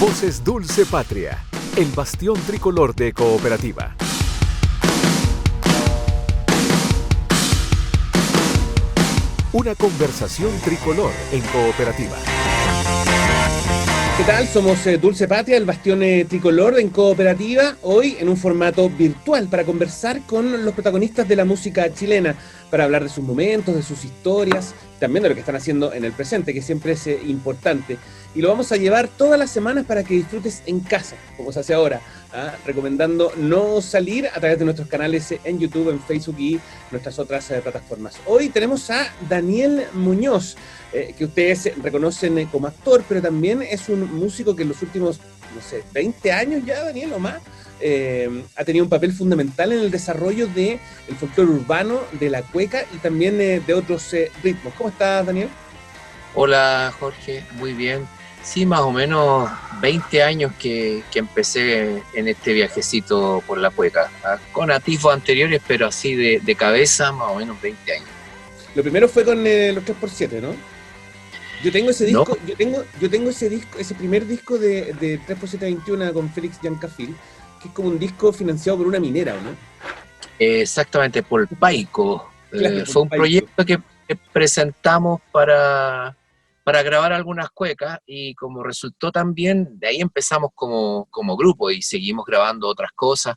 Voces Dulce Patria, el bastión tricolor de Cooperativa. Una conversación tricolor en Cooperativa. ¿Qué tal? Somos Dulce Patria, el bastión tricolor en Cooperativa, hoy en un formato virtual para conversar con los protagonistas de la música chilena, para hablar de sus momentos, de sus historias, también de lo que están haciendo en el presente, que siempre es importante. Y lo vamos a llevar todas las semanas para que disfrutes en casa, como se hace ahora, recomendando no salir a través de nuestros canales en YouTube, en Facebook y nuestras otras plataformas. Hoy tenemos a Daniel Muñoz, que ustedes reconocen como actor, pero también es un músico que en los últimos, 20 años ya, Daniel, o más, ha tenido un papel fundamental en el desarrollo del folclore urbano, de la cueca y también de otros ritmos. ¿Cómo estás, Daniel? Hola, Jorge, muy bien. Sí, más o menos 20 años que empecé en este viajecito por la cueca, con atisbos anteriores, pero así de cabeza, más o menos 20 años. Lo primero fue con los 3x7, ¿no? Yo tengo ese No, disco, yo tengo ese disco, ese primer disco de 3x721 con Félix Yancafil, que es como un disco financiado por una minera, ¿o no? exactamente, por Paico. Claro, Fue un Paico. proyecto que presentamos para grabar algunas cuecas, y como resultó tan bien, de ahí empezamos como grupo y seguimos grabando otras cosas,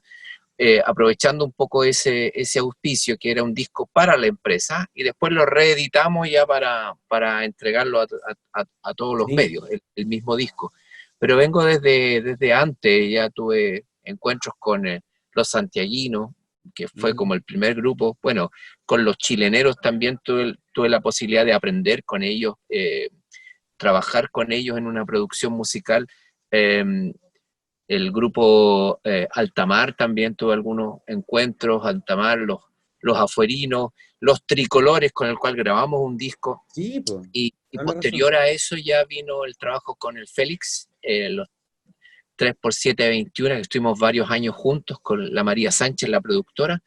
aprovechando un poco ese auspicio, que era un disco para la empresa, y después lo reeditamos ya para entregarlo a todos los Sí. medios, el mismo disco. Pero vengo desde antes, ya tuve encuentros con los santiaguinos, que fue como el primer grupo. Bueno, con los chileneros también tuve la posibilidad de aprender con ellos, trabajar con ellos en una producción musical. El grupo Altamar también tuve algunos encuentros, Altamar, los Afuerinos, los Tricolores, con el cual grabamos un disco, Sí, pues, y toda la razón. posterior a eso ya vino el trabajo con el Félix, los 3x721, que estuvimos varios años juntos con la María Sánchez, la productora,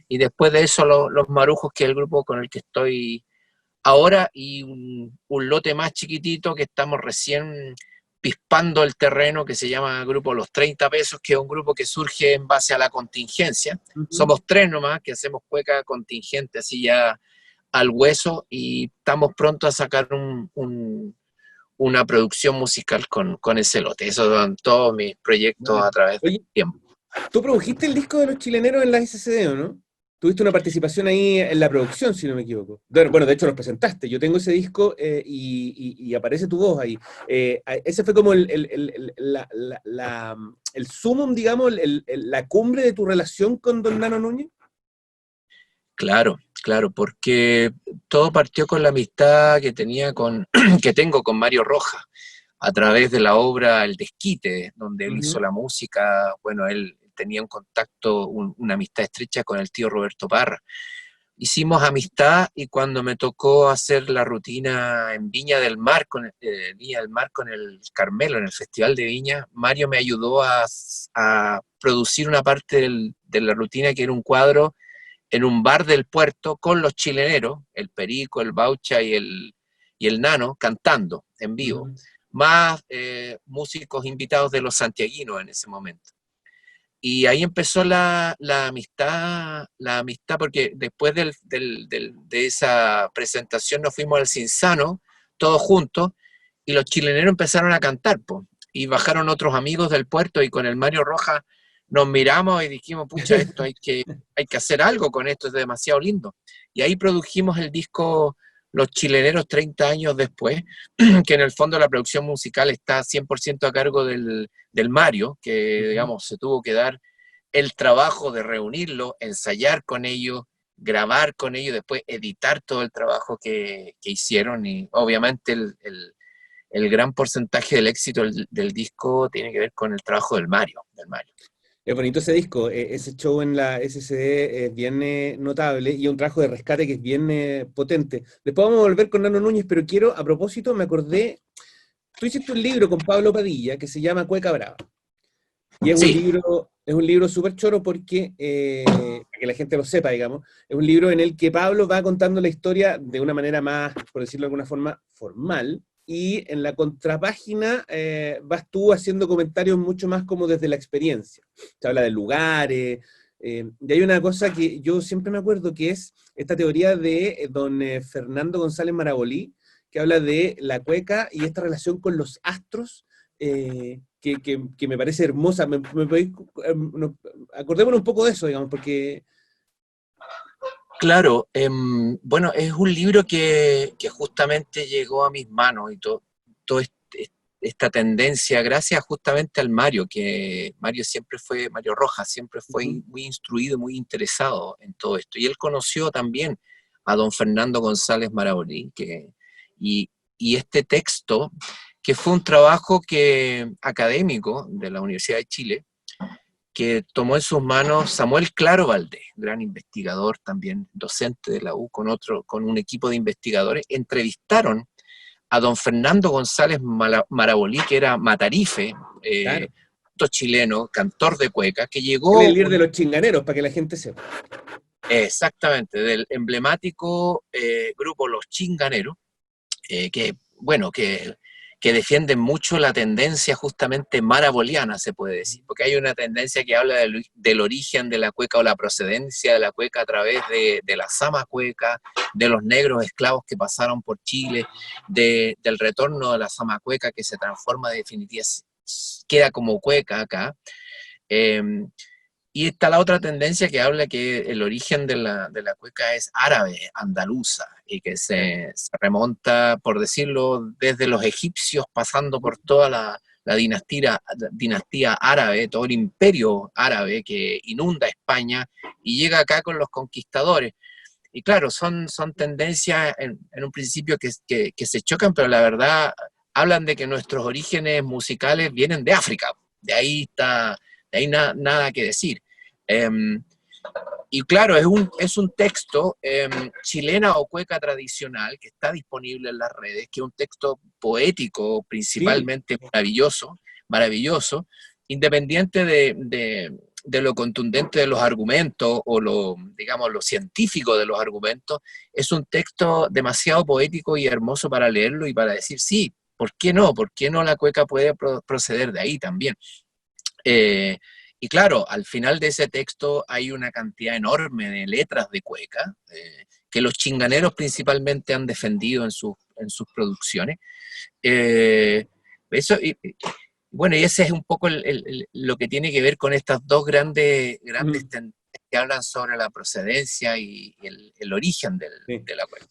y después de eso los Marujos, que es el grupo con el que estoy ahora, y un lote más chiquitito que estamos recién pispando el terreno, que se llama Grupo Los 30 Pesos, que es un grupo que surge en base a la contingencia. Somos tres nomás que hacemos cueca contingente, así ya al hueso, y estamos pronto a sacar una producción musical con ese lote. Esos son todos mis proyectos a través del Oye, tiempo. tú produjiste el disco de los chileneros en la SCD, ¿o no? Tuviste una participación ahí en la producción, si no me equivoco. Bueno, de hecho los presentaste. Yo tengo ese disco y aparece tu voz ahí. Ese fue como el sumum, digamos, la cumbre de tu relación con Don Nano Núñez. Claro, claro, porque todo partió con la amistad que que tengo con Mario Rojas, a través de la obra El Desquite, donde él hizo la música. Bueno, él tenía un contacto, una amistad estrecha con el tío Roberto Parra. Hicimos amistad, y cuando me tocó hacer la rutina en Viña del Mar, Viña del Mar con el Carmelo, en el Festival de Viña, Mario me ayudó a producir una parte de la rutina, que era un cuadro en un bar del puerto con los chileneros, el Perico, el Baucha y el Nano, cantando en vivo, más músicos invitados de los santiaguinos en ese momento. Y ahí empezó la amistad, porque después de esa presentación nos fuimos al Cinzano, todos juntos, y los chileneros empezaron a cantar, po, y bajaron otros amigos del puerto, y con el Mario Rojas nos miramos y dijimos, pucha, esto hay que hacer algo con esto, es demasiado lindo. Y ahí produjimos el disco Los Chileneros 30 años después, que en el fondo la producción musical está 100% a cargo del Mario, que digamos se tuvo que dar el trabajo de reunirlo, ensayar con ellos, grabar con ellos, después editar todo el trabajo que hicieron, y obviamente el gran porcentaje del éxito del disco tiene que ver con el trabajo del Mario. Es bonito ese disco, ese show en la SCD es bien notable y un trabajo de rescate que es bien potente. Después vamos a volver con Nano Núñez, pero quiero, a propósito, me acordé, tú hiciste un libro con Pablo Padilla que se llama Cueca Brava. Y Sí, es un libro súper choro porque, para que la gente lo sepa, digamos, es un libro en el que Pablo va contando la historia de una manera más, por decirlo de alguna forma, formal, y en la contrapágina vas tú haciendo comentarios mucho más como desde la experiencia. Se habla de lugares, y hay una cosa que yo siempre me acuerdo, que es esta teoría de don Fernando González Marabolí, que habla de la cueca y esta relación con los astros, que me parece hermosa. ¿Me podéis, acordémonos un poco de eso, digamos, porque... Claro, bueno, es un libro que justamente llegó a mis manos y toda esta tendencia, gracias justamente al Mario, que Mario Rojas siempre fue muy instruido, muy interesado en todo esto. Y él conoció también a don Fernando González Marabolí, y este texto, que fue un trabajo académico de la Universidad de Chile, que tomó en sus manos Samuel Claro Valdés, gran investigador, también docente de la U, con un equipo de investigadores, entrevistaron a don Fernando González Marabolí, que era matarife, Claro. chileno, cantor de cueca, que Él llegó... es el líder de los chinganeros, para que la gente sepa. Exactamente, del emblemático grupo Los Chinganeros, que defienden mucho la tendencia justamente maraboliana, se puede decir, porque hay una tendencia que habla del origen de la cueca o la procedencia de la cueca a través de la sama cueca, de los negros esclavos que pasaron por Chile, del retorno de la sama cueca que se transforma definitivamente, queda como cueca acá. Y está la otra tendencia que habla que el origen de la cueca es árabe, andaluza, y que se remonta, por decirlo, desde los egipcios, pasando por toda la dinastía árabe, todo el imperio árabe que inunda España y llega acá con los conquistadores. Y claro, son tendencias en un principio que se chocan, pero la verdad hablan de que nuestros orígenes musicales vienen de África. De ahí nada que decir. Y claro, es un texto chilena o cueca tradicional que está disponible en las redes, que es un texto poético, principalmente maravilloso, independiente de lo contundente de los argumentos o digamos, lo científico de los argumentos. Es un texto demasiado poético y hermoso para leerlo y para decir, sí, ¿por qué no? ¿Por qué no la cueca puede proceder de ahí también? Y claro, al final de ese texto hay una cantidad enorme de letras de cueca, que los chinganeros principalmente han defendido en sus producciones. Eso, bueno, y ese es un poco lo que tiene que ver con estas dos grandes tendencias que hablan sobre la procedencia y el origen de la cueca.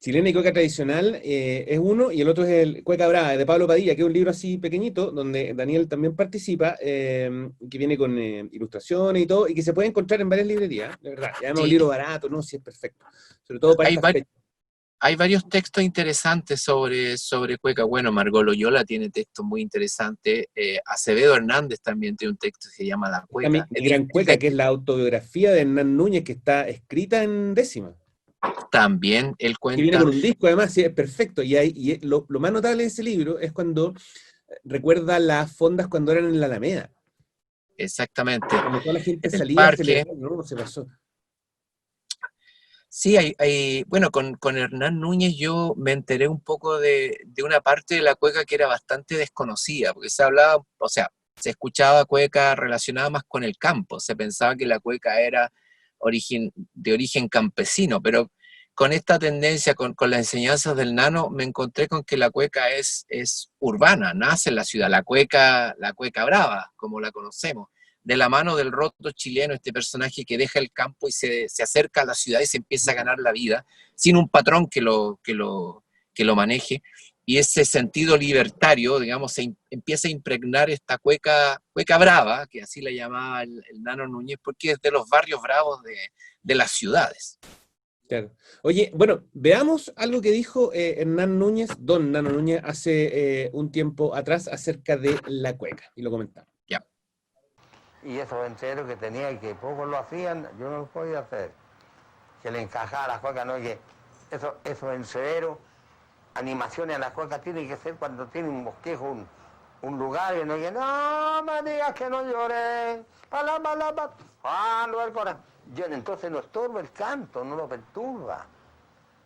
Chilena y cueca tradicional es uno, y el otro es el Cueca Brava, de Pablo Padilla, que es un libro así pequeñito, donde Daniel también participa, que viene con ilustraciones y todo, y que se puede encontrar en varias librerías, de verdad. Y además sí. Un libro barato, ¿no? Sí, es perfecto. Sobre todo para estas fechas. Hay varios textos interesantes sobre cueca. Bueno, Margot Loyola tiene textos muy interesantes. Acevedo Hernández también tiene un texto que se llama La Cueca. Mi gran cueca, que es la autobiografía de Hernán Núñez, que está escrita en décima. También él cuenta... Que viene con un disco, además, sí, es perfecto. Y lo más notable de ese libro es cuando recuerda las fondas cuando eran en la Alameda. Exactamente. Cuando toda la gente en salía a celebrar, ¿no? Se pasó. Sí, bueno, con Hernán Núñez yo me enteré un poco de una parte de la cueca que era bastante desconocida, porque se hablaba, o sea, se escuchaba cueca relacionada más con el campo, se pensaba que la cueca era de origen campesino, pero con esta tendencia, con las enseñanzas del Nano, me encontré con que la cueca es urbana, nace en la ciudad, la cueca brava, como la conocemos, de la mano del roto chileno, este personaje que deja el campo y se acerca a la ciudad y se empieza a ganar la vida, sin un patrón que lo maneje, y ese sentido libertario, digamos, se empieza a impregnar esta cueca brava, que así la llamaba el Nano Núñez, porque es de los barrios bravos de las ciudades. Claro. Oye, bueno, veamos algo que dijo Hernán Núñez, don Nano Núñez, hace un tiempo atrás acerca de la cueca, y lo comentamos. Ya. Y esos enteros que tenía y que pocos lo hacían, yo no los podía hacer. Que le encajaba a las cuecas, no, que esos enteros, animaciones a las cuecas tienen que ser cuando tiene un bosquejo, un lugar, y no que no me digas que no lloren, cuando el corazón. Entonces no estorba el canto, no lo perturba.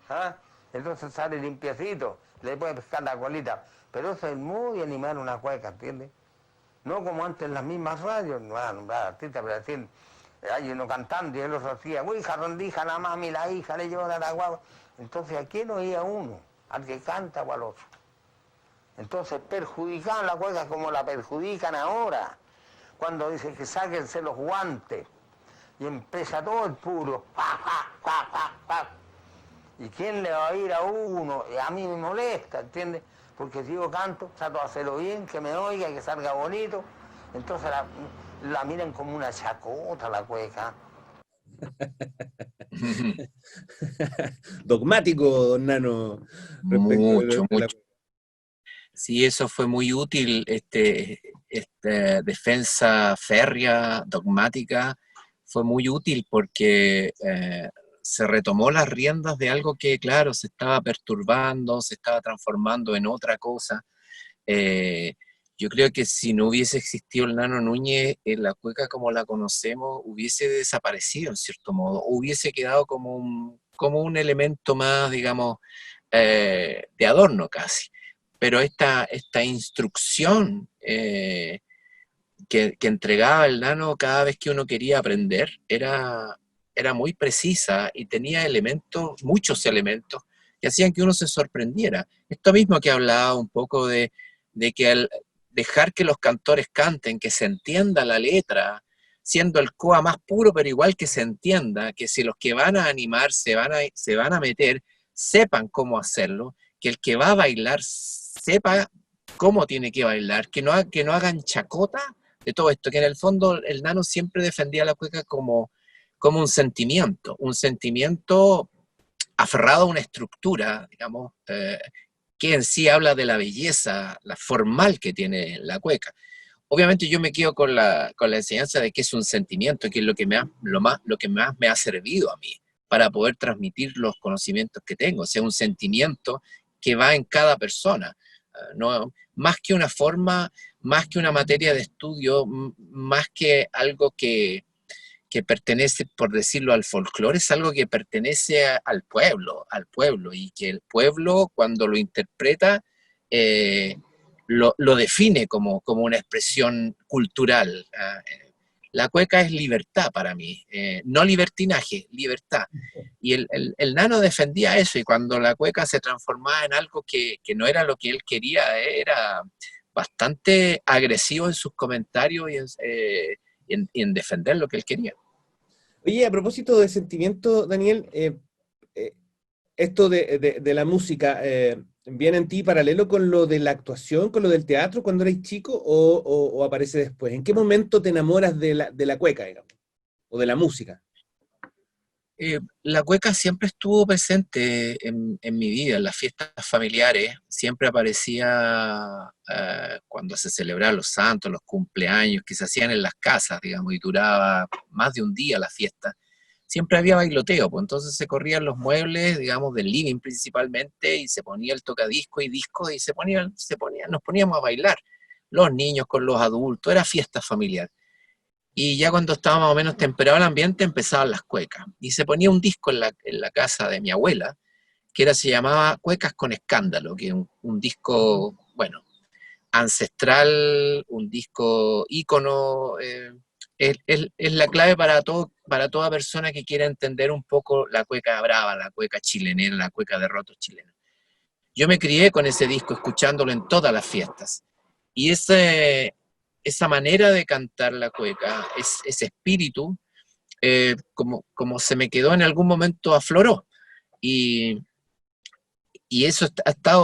¿Ah? Entonces sale limpiecito. le puede pescar la colita, pero eso es muy animar una cueca, ¿entiendes? No como antes en las mismas radios, no van a nombrar artistas, pero decir, hay uno cantando y el otro hacía, hija rendija, la mami, la hija, le llevan a la guagua. Entonces, ¿a quién oía uno? ¿Al que canta o al otro? Entonces, perjudicaban la cueca como la perjudican ahora, cuando dicen que sáquense los guantes y empieza todo el puro, ¡pa, pa, pa, pa, pa! ¿Y quién le va a ir a uno? Y a mí me molesta, ¿entiendes? Porque si yo canto, trato de hacerlo bien, que me oiga, que salga bonito. Entonces la miran como una chacota la cueca. Dogmático, don Nano, respecto Mucho, de la... mucho. Sí, eso fue muy útil, esta defensa férrea, dogmática, fue muy útil porque se retomó las riendas de algo que, claro, se estaba perturbando, se estaba transformando en otra cosa. Yo creo que si no hubiese existido el Nano Núñez, la cueca como la conocemos hubiese desaparecido en cierto modo, o hubiese quedado como un elemento más, digamos, de adorno casi. Pero esta instrucción que entregaba el Nano cada vez que uno quería aprender era muy precisa y tenía elementos, muchos elementos, que hacían que uno se sorprendiera. Esto mismo que hablaba un poco de que al dejar que los cantores canten, que se entienda la letra, siendo el coa más puro, pero igual que se entienda, que si los que van a animar se van a meter, sepan cómo hacerlo, que el que va a bailar sepa cómo tiene que bailar, que no hagan chacota de todo esto, que en el fondo el Nano siempre defendía la cueca como un sentimiento aferrado a una estructura, digamos, que en sí habla de la belleza, la formal que tiene la cueca. Obviamente yo me quedo con la enseñanza de que es un sentimiento, que es lo que más me ha servido a mí para poder transmitir los conocimientos que tengo, o sea, un sentimiento que va en cada persona, no, más que una forma, más que una materia de estudio, más que algo que pertenece, por decirlo, al folclore, es algo que pertenece al pueblo, y que el pueblo cuando lo interpreta lo define como una expresión cultural. La cueca es libertad para mí, no libertinaje, libertad. Y el Nano defendía eso, y cuando la cueca se transformaba en algo que no era lo que él quería, era bastante agresivo en sus comentarios y en defender lo que él quería. Oye, a propósito de sentimiento, Daniel, eh, esto de la música, ¿viene en ti paralelo con lo de la actuación, con lo del teatro cuando eres chico, o aparece después? ¿En qué momento te enamoras de la cueca, digamos, o de la música? La cueca siempre estuvo presente en mi vida, en las fiestas familiares, siempre aparecía cuando se celebraban los santos, los cumpleaños que se hacían en las casas, digamos, y duraba más de un día la fiesta. Siempre había bailoteo, pues entonces se corrían los muebles, digamos, del living principalmente, y se ponía el tocadisco y disco, y nos poníamos a bailar, los niños con los adultos, era fiesta familiar. Y ya cuando estaba más o menos temperado el ambiente, empezaban las cuecas. Y se ponía un disco en la casa de mi abuela, se llamaba Cuecas con Escándalo, que es un disco, bueno, ancestral, un disco ícono, es la clave para toda persona que quiera entender un poco la cueca brava, la cueca chilenera, la cueca de rotos chilena. Yo me crié con ese disco, escuchándolo en todas las fiestas. Y esa manera de cantar la cueca, ese espíritu, como se me quedó en algún momento, afloró. Y eso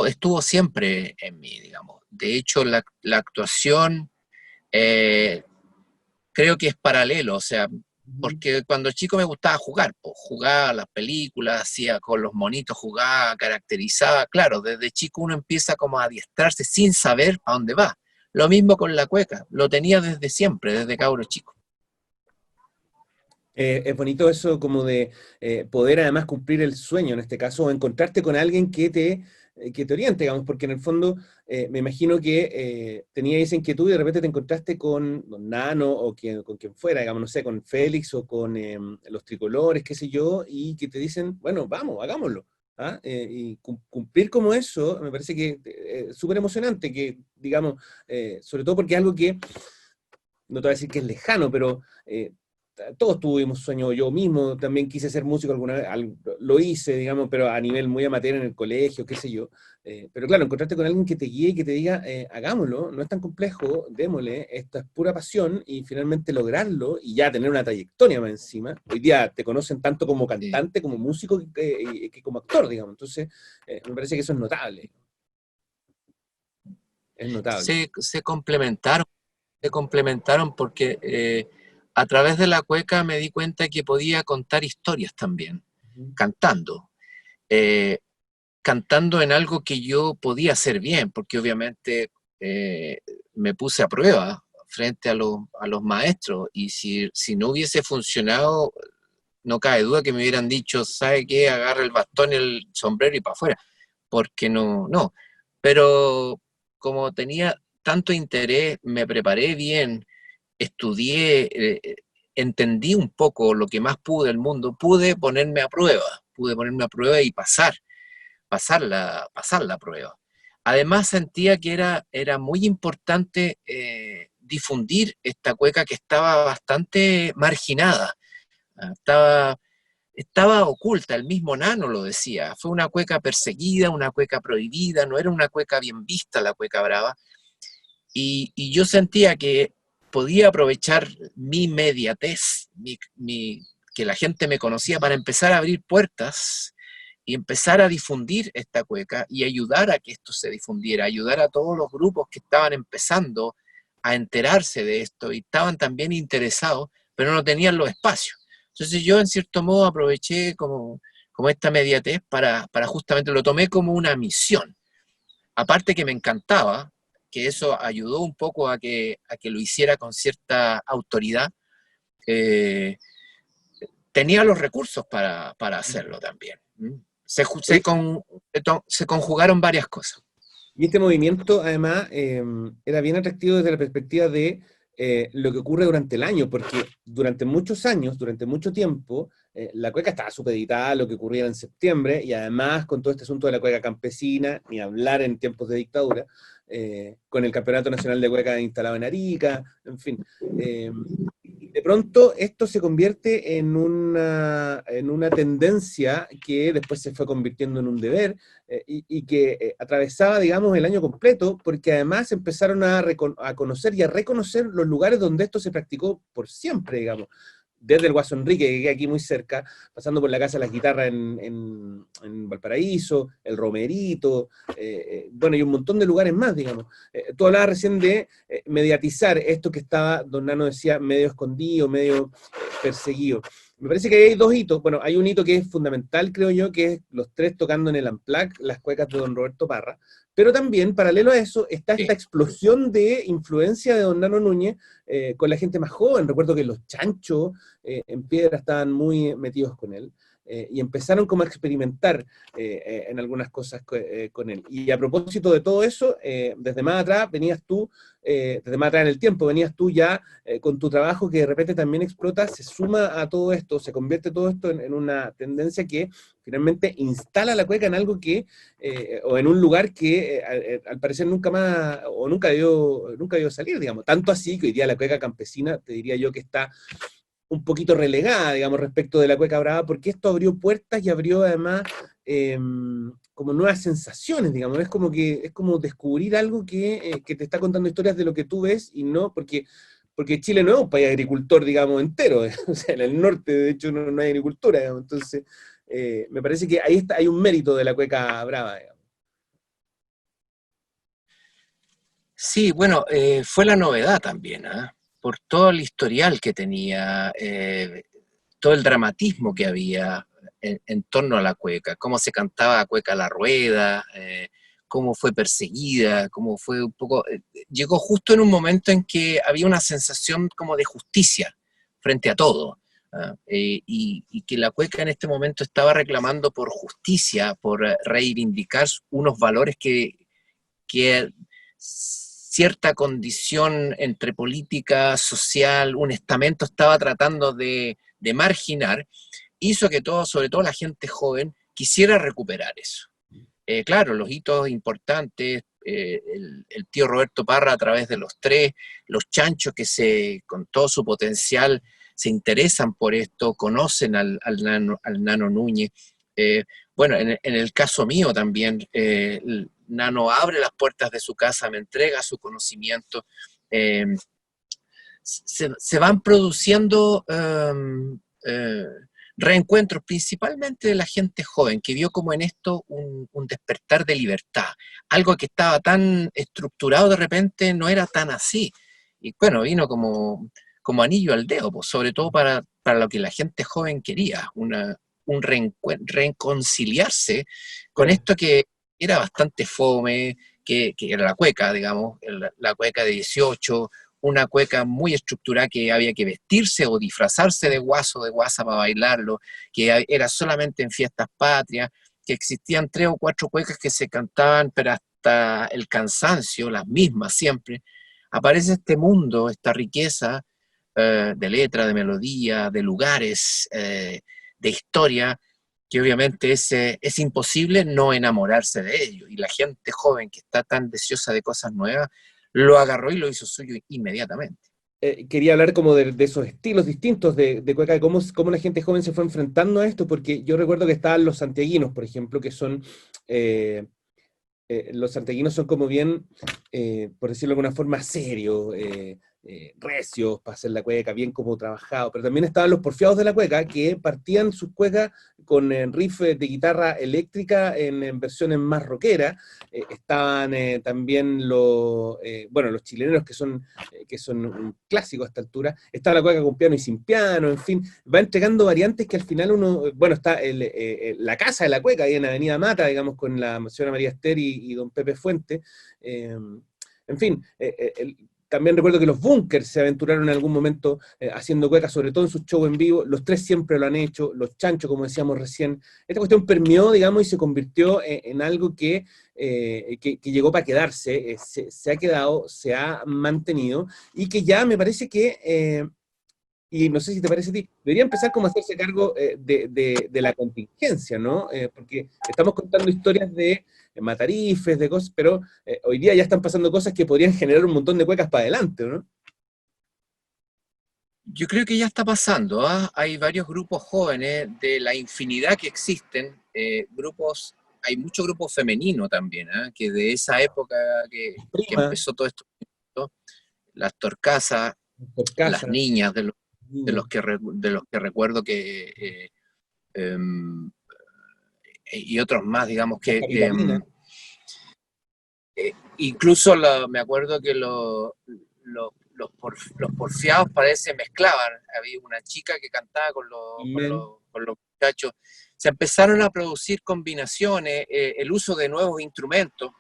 estuvo siempre en mí, digamos. De hecho, la actuación creo que es paralelo, o sea, porque cuando chico me gustaba jugar, pues, jugaba a las películas, hacía con los monitos, jugaba, caracterizaba. Claro, desde chico uno empieza como a adiestrarse sin saber a dónde va. Lo mismo con la cueca, lo tenía desde siempre, desde cabro chico. Es bonito eso como de poder además cumplir el sueño en este caso, o encontrarte con alguien que te oriente, digamos, porque en el fondo me imagino que tenías esa inquietud y de repente te encontraste con Don Nano o con quien fuera, digamos, no sé, con Félix o con los Tricolores, qué sé yo, y que te dicen, bueno, vamos, hagámoslo. ¿ah? Y cumplir como eso, me parece que es súper emocionante, que digamos, sobre todo porque es algo que, no te voy a decir que es lejano, pero todos tuvimos sueños, yo mismo también quise ser músico alguna vez, lo hice, digamos, pero a nivel muy amateur en el colegio, qué sé yo. Pero claro, encontrarte con alguien que te guíe y que te diga, hagámoslo, no es tan complejo, démosle, esta es pura pasión y finalmente lograrlo y ya tener una trayectoria más encima. Hoy día te conocen tanto como Sí. cantante, como músico, que como actor, digamos. Entonces, me parece que eso es notable. Se complementaron, porque a través de la cueca me di cuenta que podía contar historias también, Ujú. cantando. Eh, Cantando en algo que yo podía hacer bien, porque obviamente eh, me puse a prueba frente a los maestros, y si no hubiese funcionado, no cabe duda que me hubieran dicho, ¿sabe qué? Agarra el bastón, el sombrero y para afuera, porque no. Pero como tenía tanto interés, me preparé bien, estudié, entendí un poco lo que más pude del mundo, pude ponerme a prueba y pasar la prueba. Además sentía que era muy importante difundir esta cueca que estaba bastante marginada, estaba, estaba oculta, el mismo Nano lo decía, fue una cueca perseguida, una cueca prohibida, no era una cueca bien vista la cueca brava, y yo sentía que podía aprovechar mi mediatez, que la gente me conocía para empezar a abrir puertas y empezar a difundir esta cueca y ayudar a que esto se difundiera, ayudar a todos los grupos que estaban empezando a enterarse de esto y estaban también interesados, pero no tenían los espacios. Entonces yo en cierto modo aproveché como esta mediatez para justamente lo tomé como una misión. Aparte que me encantaba, que eso ayudó un poco a que lo hiciera con cierta autoridad, eh, tenía los recursos para hacerlo también. Oye, Se conjugaron varias cosas. y este movimiento, además, era bien atractivo desde la perspectiva de lo que ocurre durante el año, porque durante muchos años, durante mucho tiempo, la cueca estaba supeditada a lo que ocurría en septiembre, y además con todo este asunto de la cueca campesina, ni hablar en tiempos de dictadura, con el Campeonato Nacional de Cueca instalado en Arica, en fin. De pronto esto se convierte en una tendencia que después se fue convirtiendo en un deber, y que atravesaba, digamos, el año completo, porque además empezaron a conocer y a reconocer los lugares donde esto se practicó por siempre, digamos. Desde el Guaso Enrique, que queda aquí muy cerca, pasando por la Casa de las Guitarras en Valparaíso, el Romerito, bueno, y un montón de lugares más, digamos. Tú hablabas recién de mediatizar esto que estaba, don Nano decía, medio escondido, medio perseguido. Me parece que hay dos hitos. Bueno, hay un hito que es fundamental, creo yo, que es los tres tocando en el Amplac, las cuecas de don Roberto Parra, pero también, paralelo a eso, está esta Sí. explosión de influencia de don Nano Núñez con la gente más joven. Recuerdo que los chanchos en Piedra estaban muy metidos con él. Y empezaron como a experimentar en algunas cosas con él. Y a propósito de todo eso, desde más atrás venías tú, desde más atrás en el tiempo, venías tú ya con tu trabajo que de repente también explota, se suma a todo esto, se convierte todo esto en una tendencia que finalmente instala la cueca en algo que, o en un lugar que al parecer nunca más, o nunca debió salir, digamos. Tanto así que hoy día la cueca campesina, te diría yo que está un poquito relegada, digamos, respecto de la cueca brava, porque esto abrió puertas y abrió además como nuevas sensaciones, digamos, es como descubrir algo que te está contando historias de lo que tú ves y no, porque Chile no es un país agricultor, digamos, entero, o sea, en el norte, de hecho, no hay agricultura, digamos, entonces, me parece que ahí está, hay un mérito de la cueca brava, digamos. Sí, bueno, fue la novedad también, ¿ah? Por todo el historial que tenía, todo el dramatismo que había en torno a la cueca, cómo se cantaba cueca a la rueda, cómo fue perseguida, cómo fue un poco... llegó justo en un momento en que había una sensación como de justicia frente a todo, ¿ah? Y que la cueca en este momento estaba reclamando por justicia, por reivindicar unos valores que cierta condición entre política, social, un estamento estaba tratando de marginar, hizo que todo, sobre todo la gente joven, quisiera recuperar eso. Claro, los hitos importantes, el tío Roberto Parra a través de los tres, los chanchos que con todo su potencial se interesan por esto, conocen al Nano Núñez. Bueno, en el caso mío también, el Nano abre las puertas de su casa, me entrega su conocimiento. Se van produciendo reencuentros, principalmente de la gente joven, que vio como en esto un despertar de libertad. Algo que estaba tan estructurado de repente no era tan así. Y bueno, vino como anillo al dedo, pues, sobre todo para lo que la gente joven quería, un reconciliarse con esto que era bastante fome, que era la cueca, digamos, la cueca de 18, una cueca muy estructurada que había que vestirse o disfrazarse de guaso, de guasa para bailarlo, que era solamente en fiestas patrias, que existían 3 o 4 cuecas que se cantaban, pero hasta el cansancio, las mismas siempre. Aparece este mundo, esta riqueza de letra, de melodía, de lugares, de historia, que obviamente es imposible no enamorarse de ello. Y la gente joven que está tan deseosa de cosas nuevas, lo agarró y lo hizo suyo inmediatamente. Quería hablar como de esos estilos distintos de cueca, de cómo la gente joven se fue enfrentando a esto, porque yo recuerdo que estaban los santiaguinos, por ejemplo, que son... los santiaguinos son como bien, por decirlo de alguna forma, serios, recios para hacer la cueca, bien como trabajado, pero también estaban los porfiados de la cueca, que partían sus cuecas con riff de guitarra eléctrica en versiones más rockeras. Estaban también los chileneros que son un clásico a esta altura. Estaba la cueca con piano y sin piano, en fin, va entregando variantes que al final está la casa de la cueca ahí en Avenida Mata, digamos, con la señora María Ester y don Pepe Fuente. En fin, también recuerdo que los Bunkers se aventuraron en algún momento haciendo cuecas, sobre todo en sus shows en vivo. Los tres siempre lo han hecho, los chanchos, como decíamos recién. Esta cuestión permeó, digamos, y se convirtió en algo que llegó para quedarse, se ha quedado, se ha mantenido, y que ya me parece que, y no sé si te parece a ti, debería empezar como a hacerse cargo de la contingencia, ¿no? Porque estamos contando historias de matarifes, de cosas, pero hoy día ya están pasando cosas que podrían generar un montón de cuecas para adelante, ¿no? Yo creo que ya está pasando, ¿ah? Hay varios grupos jóvenes de la infinidad que existen, hay muchos grupos femeninos también, ¿ah? Que de esa época que empezó todo esto, las Torcasas, las niñas de los que recuerdo que y otros más, digamos que incluso me acuerdo que los porfiados parece mezclaban. Había una chica que cantaba con los muchachos. Se empezaron a producir combinaciones, el uso de nuevos instrumentos,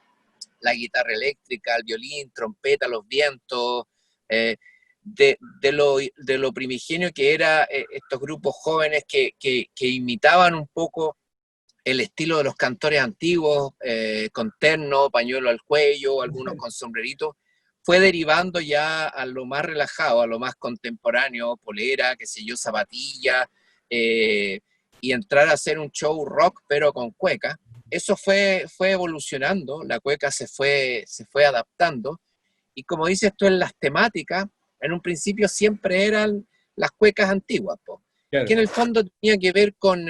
la guitarra eléctrica, el violín, trompeta, los vientos, de lo primigenio que era estos grupos jóvenes que imitaban un poco el estilo de los cantores antiguos, con terno, pañuelo al cuello, algunos con sombreritos, fue derivando ya a lo más relajado, a lo más contemporáneo, polera, qué sé yo, zapatilla, y entrar a hacer un show rock, pero con cueca. Eso fue evolucionando, la cueca se fue adaptando, y como dices tú, en las temáticas, en un principio siempre eran las cuecas antiguas, claro, que en el fondo tenía que ver con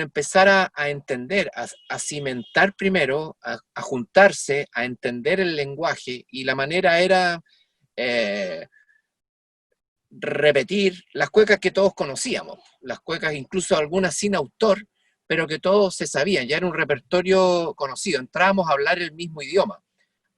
empezar a entender, a cimentar primero, a juntarse, a entender el lenguaje, y la manera era repetir las cuecas que todos conocíamos, las cuecas incluso algunas sin autor, pero que todos se sabían, ya era un repertorio conocido, entrábamos a hablar el mismo idioma,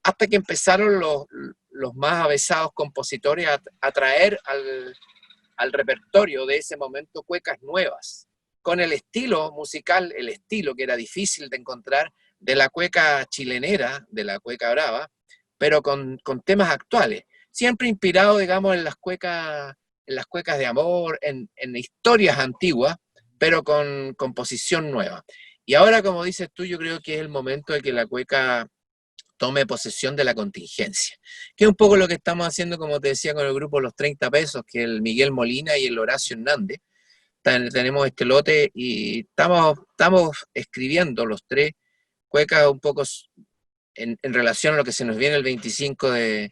hasta que empezaron los más avesados compositores a traer al repertorio de ese momento cuecas nuevas, con el estilo musical, el estilo que era difícil de encontrar de la cueca chilenera, de la cueca brava, pero con temas actuales, siempre inspirado, digamos, en las cuecas de amor, en historias antiguas, pero con composición nueva. Y ahora, como dices tú, yo creo que es el momento de que la cueca tome posesión de la contingencia, que es un poco lo que estamos haciendo, como te decía, con el grupo Los 30 Pesos, que el Miguel Molina y el Horacio Hernández, tenemos este lote y estamos escribiendo los tres cuecas un poco en relación a lo que se nos viene el 25 de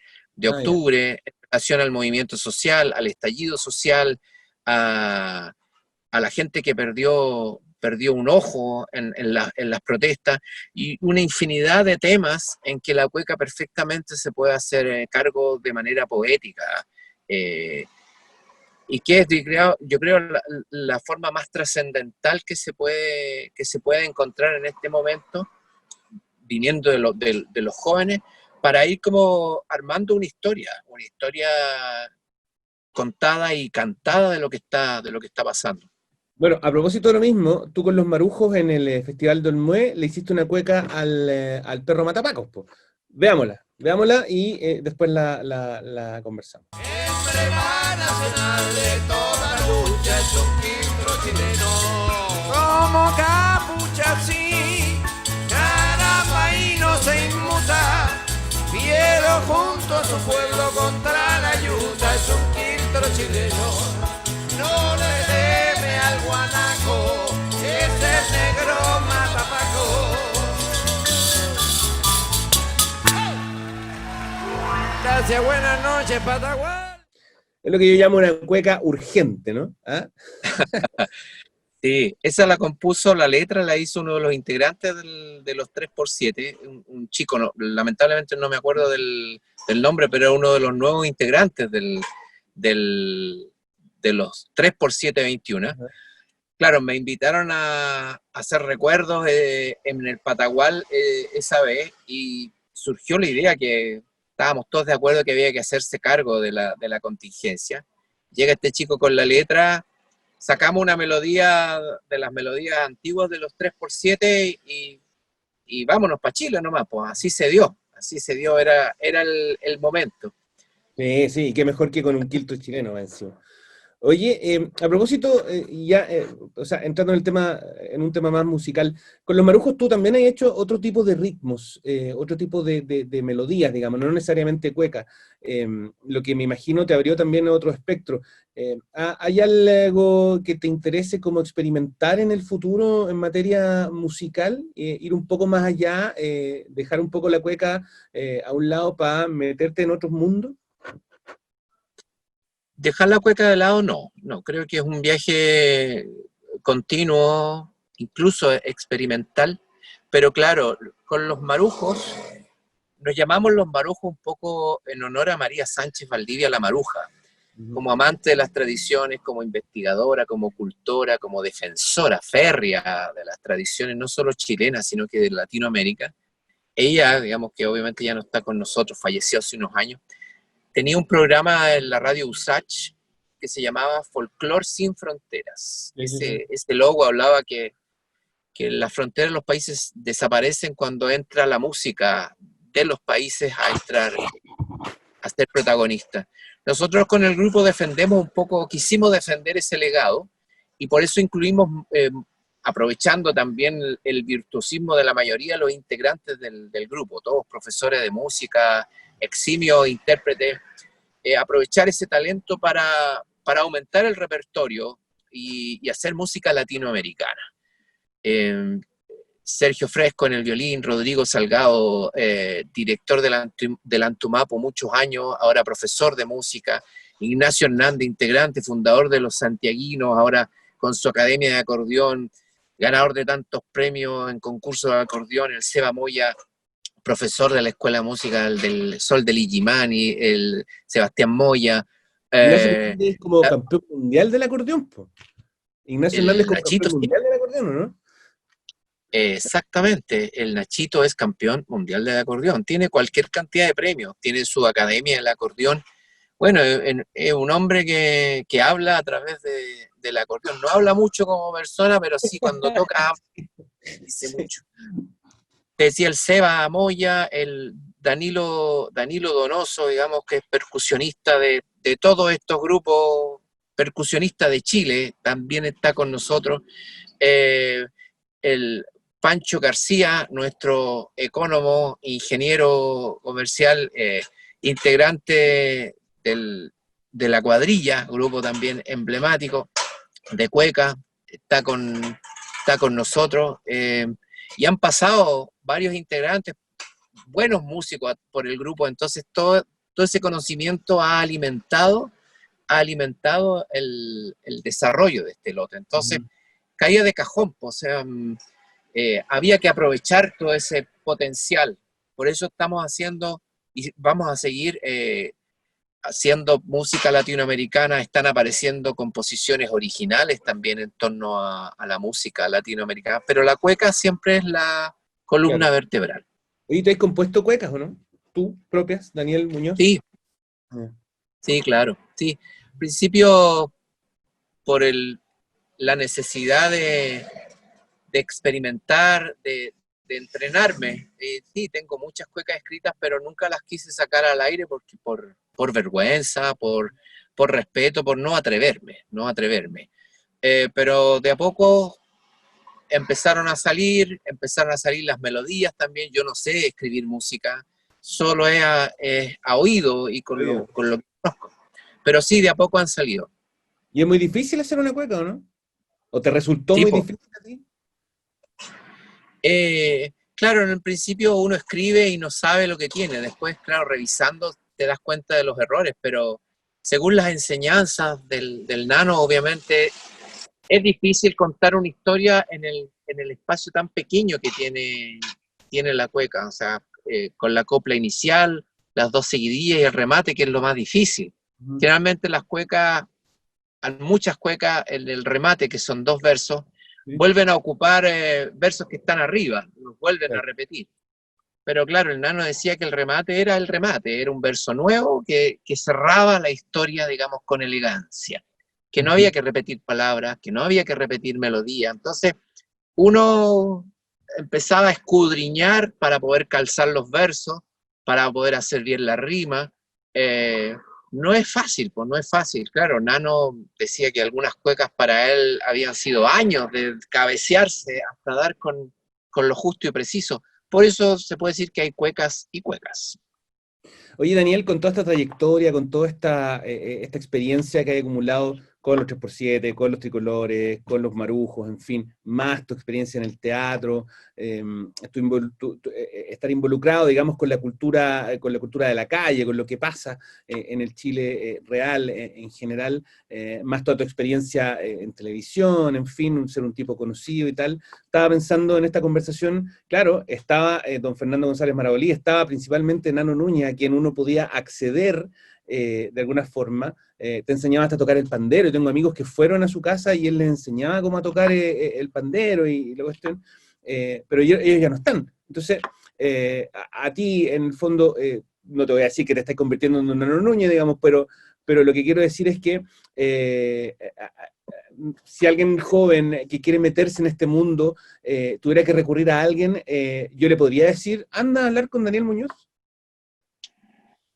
octubre, en relación al movimiento social, al estallido social, a la gente que perdió un ojo en las protestas, y una infinidad de temas en que la cueca perfectamente se puede hacer cargo de manera poética. Y que es, yo creo, la forma más trascendental que se puede encontrar en este momento, viniendo de los jóvenes, para ir como armando una historia contada y cantada de lo que está pasando. Bueno, a propósito de lo mismo, tú con los Marujos en el Festival del Mue le hiciste una cueca al perro Matapacos, po. Veámosla y después la conversamos. Emblema nacional de toda lucha es un quiltro chileno. Como capucha así, carapaíno se inmuta, fiero junto a su pueblo contra la ayuda, es un quiltro chileno. No le teme al guanaco, es el negro Matapaco. Gracias, buenas noches, Patagual. Es lo que yo llamo una cueca urgente, ¿no? ¿Ah? Sí, esa la compuso, la letra la hizo uno de los integrantes de los 3x7, un chico, lamentablemente no me acuerdo del nombre, pero era uno de los nuevos integrantes de los 3x7-21. Claro, me invitaron a hacer recuerdos en el Patagual esa vez, y surgió la idea que estábamos todos de acuerdo que había que hacerse cargo de la contingencia. Llega este chico con la letra, sacamos una melodía de las melodías antiguas de los 3x7 y vámonos para Chile nomás, pues así se dio, era el momento. Sí, qué mejor que con un quiltro chileno encima. Oye, a propósito, o sea, entrando en un tema más musical, con los Marujos tú también has hecho otro tipo de ritmos, otro tipo de melodías, digamos, no necesariamente cueca, lo que me imagino te abrió también otro espectro. ¿Hay algo que te interese como experimentar en el futuro en materia musical? Ir un poco más allá, dejar un poco la cueca a un lado para meterte en otros mundos. Dejar la cueca de lado, no, creo que es un viaje continuo, incluso experimental, pero claro, con los Marujos, nos llamamos los Marujos un poco en honor a María Sánchez Valdivia la Maruja, como amante de las tradiciones, como investigadora, como cultora, como defensora férrea de las tradiciones, no solo chilenas, sino que de Latinoamérica. Ella, digamos que obviamente ya no está con nosotros, falleció hace unos años. Tenía un programa en la radio USACH que se llamaba Folclor sin Fronteras. Ese logo hablaba que las fronteras de los países desaparecen cuando entra la música de los países a ser protagonista. Nosotros con el grupo quisimos defender ese legado, y por eso incluimos, aprovechando también el virtuosismo de la mayoría de los integrantes del grupo, todos profesores de música, eximios intérpretes, aprovechar ese talento para aumentar el repertorio y hacer música latinoamericana. Sergio Fresco en el violín, Rodrigo Salgado, director del Antumapo muchos años, ahora profesor de música, Ignacio Hernández, integrante, fundador de los Santiaguinos, ahora con su academia de acordeón, ganador de tantos premios en concursos de acordeón, el Seba Moya, profesor de la Escuela de Música del Sol del Illimani, el Sebastián Moya. Ignacio Hernández es como campeón mundial del acordeón, po. Ignacio Hernández como Nachito, campeón mundial del acordeón, ¿no? Exactamente, el Nachito es campeón mundial del acordeón, tiene cualquier cantidad de premios, tiene su academia del acordeón. Bueno, es un hombre que habla a través del acordeón, no habla mucho como persona, pero sí cuando toca dice mucho. Te decía el Seba Moya, el Danilo Donoso, digamos que es percusionista de todos estos grupos, percusionista de Chile, también está con nosotros. El Pancho García, nuestro ecónomo, ingeniero comercial, integrante de la Cuadrilla, grupo también emblemático. de cueca, está con nosotros, y han pasado varios integrantes, buenos músicos por el grupo, entonces todo ese conocimiento ha alimentado el desarrollo de este lote. Entonces, caía de cajón, o sea, había que aprovechar todo ese potencial. Por eso estamos haciendo, y vamos a seguir haciendo música latinoamericana. Están apareciendo composiciones originales también en torno a la música latinoamericana, pero la cueca siempre es la columna vertebral. Oye, ¿tú has compuesto cuecas o no? ¿Tú propias, Daniel Muñoz? Sí, sí, claro, sí. Al principio, por la necesidad de experimentar, de entrenarme. Sí, tengo muchas cuecas escritas, pero nunca las quise sacar al aire porque por vergüenza, por respeto, por no atreverme. Pero de a poco empezaron a salir las melodías también. Yo no sé escribir música, solo es a oído y con lo que conozco. Pero sí, de a poco han salido. ¿Y es muy difícil hacer una cueca o no? ¿O te resultó muy difícil a ti? Claro, en el principio uno escribe y no sabe lo que tiene. Después, claro, revisando te das cuenta de los errores, pero según las enseñanzas del Nano, obviamente es difícil contar una historia en el espacio tan pequeño que tiene la cueca. O sea, con la copla inicial, las dos seguidillas y el remate, que es lo más difícil. Generalmente las cuecas, muchas cuecas, el remate, que son 2 versos, vuelven a ocupar versos que están arriba, los vuelven a repetir. Pero claro, el Nano decía que el remate, era un verso nuevo que cerraba la historia, digamos, con elegancia, que no había que repetir palabras, que no había que repetir melodía. Entonces, uno empezaba a escudriñar para poder calzar los versos, para poder hacer bien la rima. No es fácil, pues no es fácil. Claro, Nano decía que algunas cuecas para él habían sido años de cabecearse hasta dar con lo justo y preciso. Por eso se puede decir que hay cuecas y cuecas. Oye, Daniel, con toda esta trayectoria, con toda esta experiencia que hay acumulado con los 3x7, con los tricolores, con los marujos, en fin, más tu experiencia en el teatro, estar involucrado, digamos, con la cultura de la calle, con lo que pasa en el Chile real en general, más toda tu experiencia en televisión, en fin, ser un tipo conocido y tal. Estaba pensando en esta conversación, claro, estaba don Fernando González Marabolí, estaba principalmente Nano Núñez, a quien uno podía acceder de alguna forma. Te enseñaba hasta a tocar el pandero. Yo tengo amigos que fueron a su casa y él les enseñaba cómo a tocar el pandero y la cuestión, pero ellos ya no están. Entonces, a ti, en el fondo, no te voy a decir que te estás convirtiendo en un Nano Núñez, digamos, pero lo que quiero decir es que si alguien joven que quiere meterse en este mundo tuviera que recurrir a alguien, yo le podría decir, anda a hablar con Daniel Muñoz.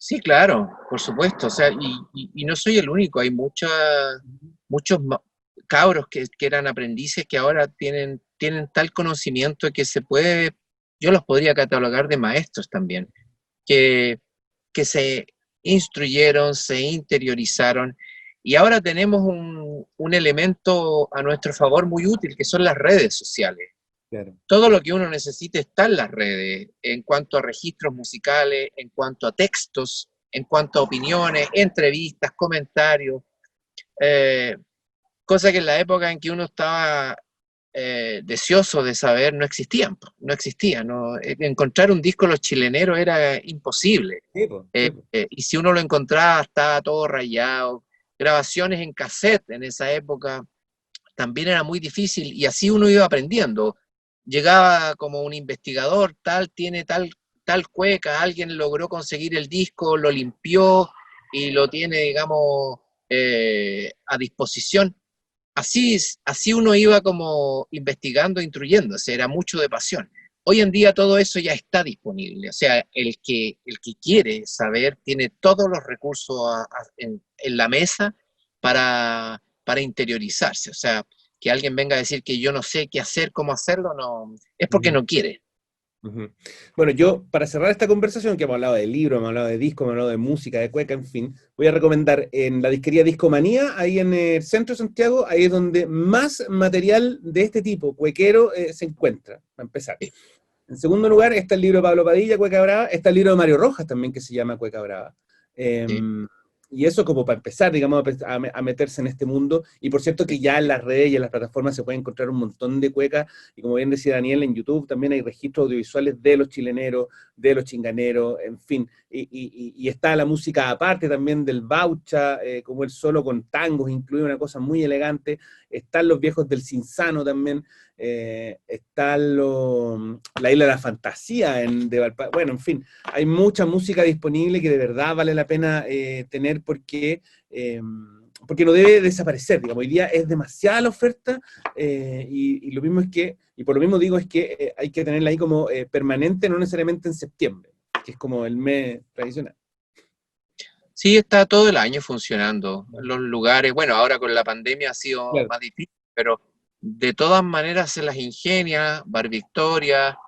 Sí, claro, por supuesto. O sea, y no soy el único. Hay muchos cabros que eran aprendices que ahora tienen tal conocimiento que yo los podría catalogar de maestros también, que se instruyeron, se interiorizaron, y ahora tenemos un elemento a nuestro favor muy útil, que son las redes sociales. Claro. Todo lo que uno necesite está en las redes, en cuanto a registros musicales, en cuanto a textos, en cuanto a opiniones, entrevistas, comentarios, cosa que en la época en que uno estaba deseoso de saber no existían. Encontrar un disco de los chileneros era imposible. Y si uno lo encontraba, estaba todo rayado. Grabaciones en cassette en esa época también era muy difícil, y así uno iba aprendiendo. Llegaba como un investigador, tiene tal cueca, alguien logró conseguir el disco, lo limpió y lo tiene, digamos, a disposición. Así uno iba como investigando, instruyéndose, era mucho de pasión. Hoy en día todo eso ya está disponible, o sea, el que quiere saber tiene todos los recursos en la mesa para interiorizarse. O sea, que alguien venga a decir que yo no sé qué hacer, cómo hacerlo, no, es porque no quiere. Ujú. Bueno, yo, para cerrar esta conversación, que hemos hablado de libros, hemos hablado de discos, hemos hablado de música, de cueca, en fin, voy a recomendar en la disquería Discomanía, ahí en el centro de Santiago, ahí es donde más material de este tipo, cuequero, se encuentra, para empezar. En segundo lugar, está el libro de Pablo Padilla, Cueca Brava, está el libro de Mario Rojas también, que se llama Cueca Brava. Sí. Y eso como para empezar, digamos, a meterse en este mundo. Y por cierto que ya en las redes y en las plataformas se puede encontrar un montón de cuecas. Y como bien decía Daniel, en YouTube también hay registros audiovisuales de los chileneros, de los chinganeros, en fin. Y está la música aparte también del Baucha, como el solo con tangos, incluye una cosa muy elegante. Están los viejos del Cinzano también. Está la Isla de la Fantasía bueno, en fin, hay mucha música disponible que de verdad vale la pena tener porque no debe desaparecer, digamos, hoy día es demasiada la oferta y lo mismo es que, y por lo mismo digo es que hay que tenerla ahí como permanente, no necesariamente en septiembre, que es como el mes tradicional. Sí, está todo el año funcionando. Los lugares, bueno, ahora con la pandemia ha sido Claro. más difícil, pero de todas maneras se las ingenia. Bar Victoria,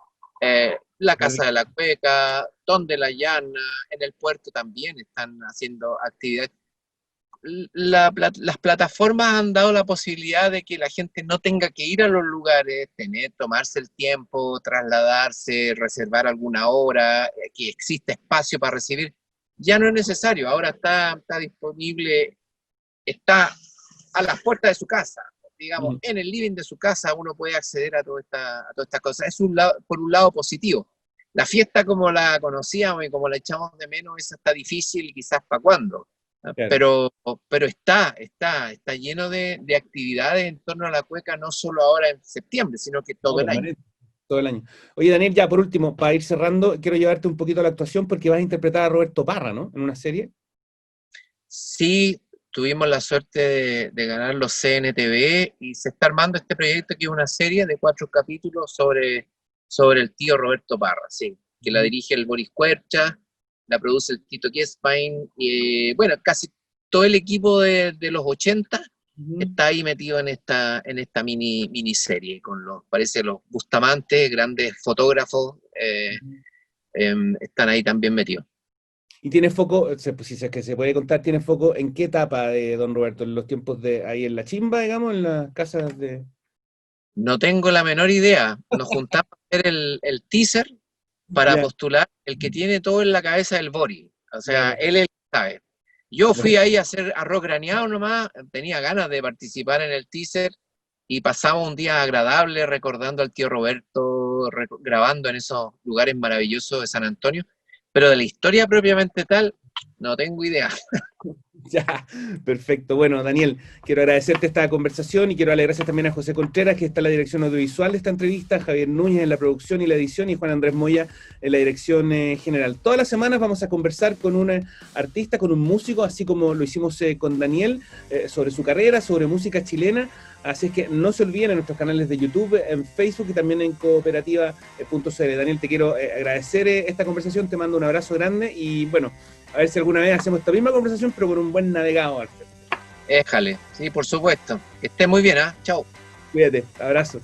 la Casa de la Cueca, Donde la Llana, en el puerto también están haciendo actividades. Las plataformas han dado la posibilidad de que la gente no tenga que ir a los lugares, tomarse el tiempo, trasladarse, reservar alguna hora, que exista espacio para recibir. Ya no es necesario, ahora está disponible, está a las puertas de su casa, digamos, en el living de su casa uno puede acceder a todas estas cosas. Es por un lado positivo. La fiesta como la conocíamos y como la echamos de menos, esa está difícil y quizás para cuándo. Claro. Pero está lleno de actividades en torno a la cueca, no solo ahora en septiembre, sino que todo el año. Todo el año. Oye, Daniel, ya por último, para ir cerrando, quiero llevarte un poquito a la actuación porque vas a interpretar a Roberto Parra, ¿no? En una serie. Sí, tuvimos la suerte de ganar los CNTV y se está armando este proyecto que es una serie de 4 capítulos sobre el tío Roberto Parra, sí, que la dirige el Boris Cuercha, la produce el Tito Kiespain, y bueno, casi todo el equipo de los 80 está ahí metido en esta miniserie, con parece los Bustamante, grandes fotógrafos, están ahí también metidos. Y tiene foco, si es que se puede contar, tiene foco en qué etapa de Don Roberto, en los tiempos de ahí en la chimba, digamos, en las casas de... No tengo la menor idea. Nos juntamos a hacer el teaser para postular el que tiene todo en la cabeza del Boris. O sea, él es el que sabe. Yo fui ahí a hacer arroz graneado nomás, tenía ganas de participar en el teaser y pasamos un día agradable recordando al tío Roberto, grabando en esos lugares maravillosos de San Antonio, pero de la historia propiamente tal, no tengo idea. Ya, perfecto. Bueno, Daniel, quiero agradecerte esta conversación y quiero darle gracias también a José Contreras, que está en la dirección audiovisual de esta entrevista, Javier Núñez en la producción y la edición y Juan Andrés Moya en la dirección general. Todas las semanas vamos a conversar con un artista, con un músico, así como lo hicimos con Daniel, sobre su carrera, sobre música chilena. Así es que no se olviden en nuestros canales de YouTube, en Facebook y también en cooperativa.cl. Daniel, te quiero agradecer esta conversación, te mando un abrazo grande y bueno, a ver si alguna vez hacemos esta misma conversación, pero con un buen navegado, Alfred. Éjale, sí, por supuesto. Que esté muy bien, ¿ah? Chao. Cuídate, abrazo.